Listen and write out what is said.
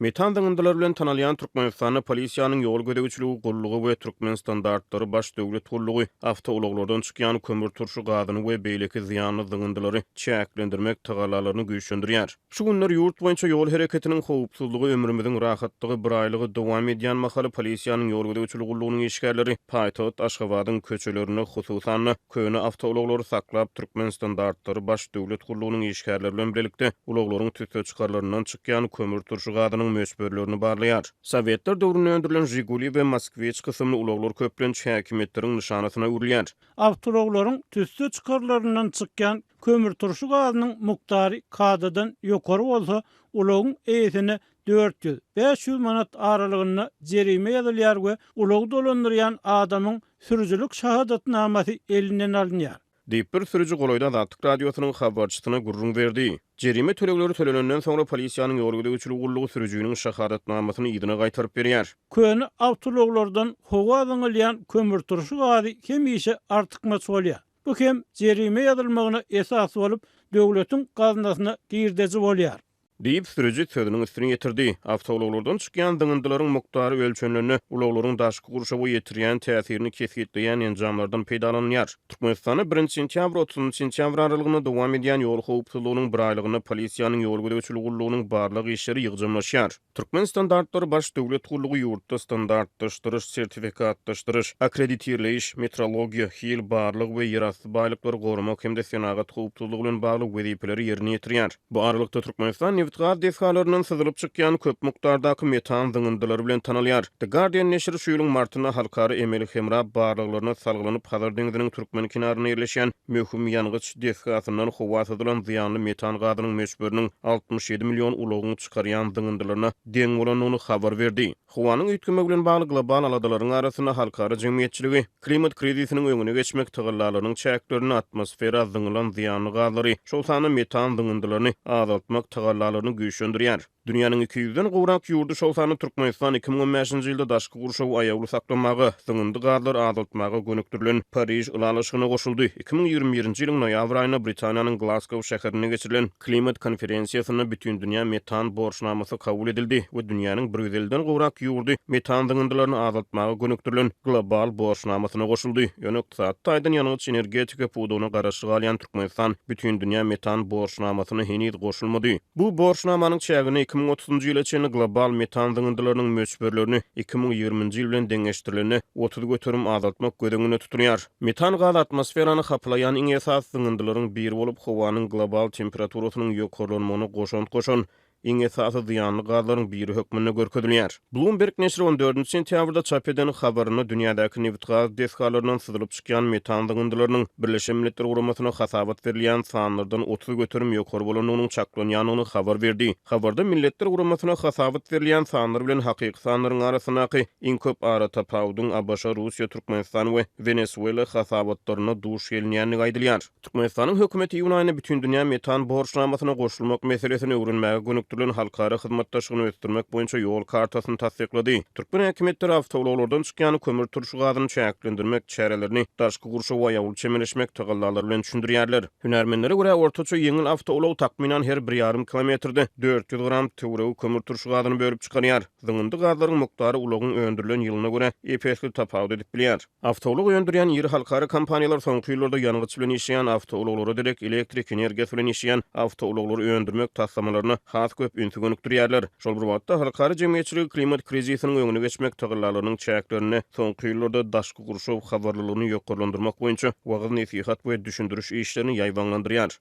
Metan dağındılar bilen tanalyan Türkmenistany polisiýanyň ýol gödegçiligi gurulugy we Türkmen standartları baş döwlet gurulugy awtologlardan çykýan kömür turşy gazyny we beýleki ziýanly dağındylary çäklendirmek tagallalaryny güýçlendirýär. Şu günler ýurt boýunça ýol hereketiniň howpsuzlygy ömrümiziň rahatlygy bir aýlygy dowam edýän mahaly polisiýanyň ýol gödegçiligi gurulugynyň işgärleri paýtagat Aşgabatyň köçelerine hususan köýne awtologlary saklap Türkmen standartları baş döwlet gurulugynyň işgärleri bilen birlikde ulaglaryň tütü çykarlaryndan çykýan kömür turşy gazynyň möçberlerini barlaýar. Sowetler döwründe öndürilen Jiguli we Moskvich kysymly ulaglar köplenç häkimetleriň nyşanasyna urilýär. Awtologlaryň tüstü çykarlaryndan çykýan kömür turşy gazynyň mukdary kadadan ýokary bolsa, ulagyň eýsine 400-500 manat aralygyna jerime ýazylýar we ulagy dolandyrýan adamyň sürüjülük şahadatnamasy elinden alınýar. Diýip bir sürüji Goloýda Azatlyk radiosynyň habarçysyna gurrun berdi. Jerime tölegleri tölenenden soňra polisiýanyň ýol gödegçiligi gurulugy sürüjüniň şahadatnamasyny ýygyna gaýtaryp berýär. Köni awtologlardan howa alynýan kömür turşy gazy hemişe artykmaç bolýar. Bu hem jerime ýazylmagyna esas bolup döwletiň gazynasyna girdeji bolýar. Diýip sürüji sözüniň üstüne ýetirdi. Awtologlardan çykýan dağındylaryň mukdary ölçenlerine ulaglaryň daşky gurşawy ýetirýän täsirini kesgitleýän enjamlardan peýdalanýar. Türkmenistany 1 sentýabr 30 sentýabr aralygyna dowam edýän ýol howpsuzlygynyň bir aýlygyna polisiýanyň ýol gödegçiligi gurulugynyň barlyk işleri ýygjamlaşýar. Türkmen standartları baş döwlet gurulugy ýurtda standartlaşdyryş, sertifikatlaşdyryş, akkreditirleýiş, metrologiýa, hil barlyk we ýerasty baýlyklary gorumak hemde senagat howpsuzlygy bilen bagly wezipeleri ýerine ýetirýär. Bu aralykda Türkmenistan Neft-gaz desgalaryndan syzylyp çykýan köp mukdardaky metan dağındylary bilen tanalýar. The Guardian neşri şu ýylyň martyna halkary emeli hemrap barlyklaryna salgynyp Hazar deňiziniň türkmen kenaryna ýerleşýän möhüm ýangyç desgasyndan howa sadylan ziýanly metan gazynyň möçberiniň 67 million ulagyny çykarýan dağındylaryna deň bolan ony habar berdi. Howanyň üýtgeme bilen bagly global aladalaryň arasyna halkary jemgyýetçiligi klimat krizisiniň öňüne geçmek tagallalarynyň çäklerini atmosfera zyňylan ziýanly gazlary, şol sany metan dağındylaryny azaltmak tagallalaryny güýçlendirýär. Dünýäniň 200-den gowrak ýurdu şol sany Türkmenistan 2015-nji ýylda daşky gurşawy aýagly saklamagy, dygyndy gazlar azaltmagy gönükdirilen Paryж ulalyşygyna goşuldy. 2021-nji ýylyň noýabr aýyna Britaniýanyň Glasgow şäherine geçirilen klimat konferensiýasyna bütün dünýä metan borçnamasy kabul edildi we dünýäniň 150-den gowrak ýurdu metan dygyndylaryny azaltmagy gönükdirilen global borçnamasyna goşuldy. Ýöne iqtisadi taýdan ýanygyç energetika puduny garaşyga alýan Türkmenistan bütün dünýä metan borçnamasyna henüz goşulmady. Bu borçnamanyň çägini 2030-njy ýyla çenli global metan dygyndylarynyň möçberlerini 2020-nji ýyl bilen deňeşdirileni 30 götürüm azaltmak gödegine tuturýar. Metan gaz atmosferany haplayan iň esas dygyndylaryň biri bolup howanyň global temperaturasynyň ýokarlanmagyna goşan iň esasy ziýanly gazlaryň biri hökmünde görkezilýär. Bloomberg neşri 14 sentýabrda çap eden habaryny dünýädäki neft-gaz desgalaryndan syzylyp çykýan metan dygyndylarynyň Birleşen Milletler Guramasyna hasabat berilýän sanlardan 30 götürüm ýokary bolanynyň çaklanýanyny habar berdi. Habarda Milletler Guramasyna hasabat berilýän sanlar bilen hakyky sanlaryň arasyndaky iň köp ara tapawdyň ABŞ, Russiýa, Türkmenistan we Venezuela hasabatlaryna duş gelýänligi aýdylýar. Türkmenistanyň hökümeti ýyl aýyna bütün dünýä metan borçnamasyna goşulmak meselesini öwrenmäge halkara hyzmatdaşlygyny ösdürmek boýunça ýol kartasyny tasdiklady. Türkmen häkimetleri awtologlardan çykýan kömür turşy gazyny çäklendirmek çärelerini daşky gurşawy aýagy çemelişmek tagallalary bilen düşündirýärler. Hünärmenlere görä ortaça ýeňil awtolog takminan her 1,5 kilometrde 400 gram töwregi kömür turşy gazyny bölüp çykarýar. Dygyndy gazlaryň mukdary ulagyň öndürilen ýylyna görä epesli tapawut edip bilýär. Awtolog öndürýän ýeri halkara kompaniýalar soňky ýyllarda ýanygyç bilen işleýän awtologlara direkt elektrik energiýasy bilen işleýän awtologlary öndürmek taslamalaryny köp ünsü gönükdirýärler. Şol bir wagtda halkary jemgyýetçiligi klimat krizisiniň öňüne geçmek tagallalarynyň çäklerini soňky ýyllarda daşky gurşaw habarlylygyny ýokarlandyrmak boýunça wagt nesihat we düşündiriş işlerini ýaýwanlandyrýar.